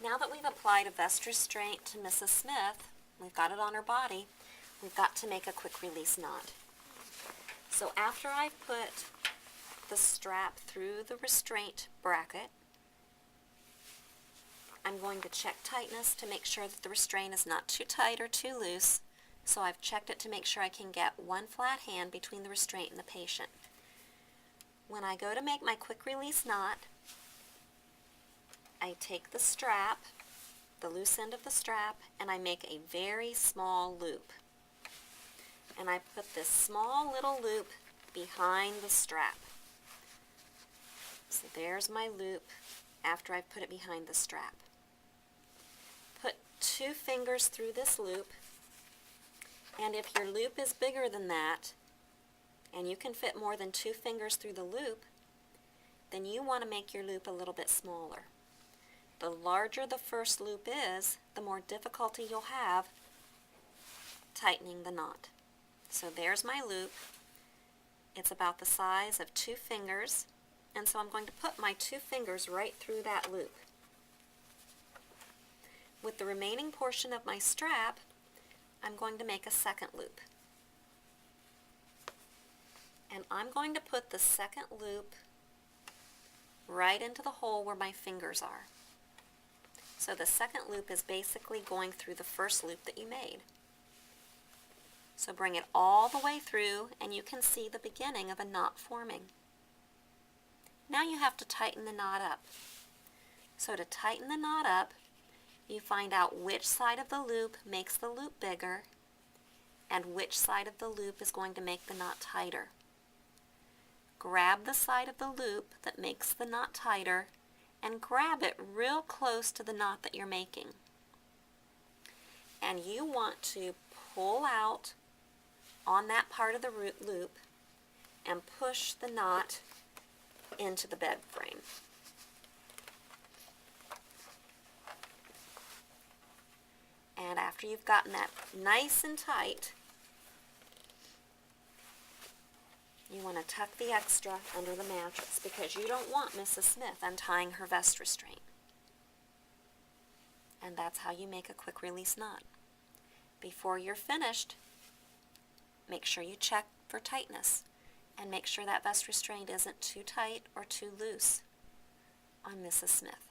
Now that we've applied a vest restraint to Mrs. Smith, we've got it on her body, we've got to make a quick release knot. So after I've put the strap through the restraint bracket, I'm going to check tightness to make sure that the restraint is not too tight or too loose. So I've checked it to make sure I can get one flat hand between the restraint and the patient. When I go to make my quick release knot, I take the strap, the loose end of the strap, and I make a very small loop. And I put this small little loop behind the strap. So there's my loop after I've put it behind the strap. Put 2 fingers through this loop, and if your loop is bigger than that, and you can fit more than 2 fingers through the loop, then you want to make your loop a little bit smaller. The larger the first loop is, the more difficulty you'll have tightening the knot. So there's my loop. It's about the size of 2 fingers, and so I'm going to put my 2 fingers right through that loop. With the remaining portion of my strap, I'm going to make a second loop. And I'm going to put the second loop right into the hole where my fingers are. So the second loop is basically going through the first loop that you made. So bring it all the way through, and you can see the beginning of a knot forming. Now you have to tighten the knot up. So to tighten the knot up, you find out which side of the loop makes the loop bigger and which side of the loop is going to make the knot tighter. Grab the side of the loop that makes the knot tighter and grab it real close to the knot that you're making. And you want to pull out on that part of the loop and push the knot into the bed frame. And after you've gotten that nice and tight, you want to tuck the extra under the mattress because you don't want Mrs. Smith untying her vest restraint. And that's how you make a quick release knot. Before you're finished, make sure you check for tightness and make sure that vest restraint isn't too tight or too loose on Mrs. Smith.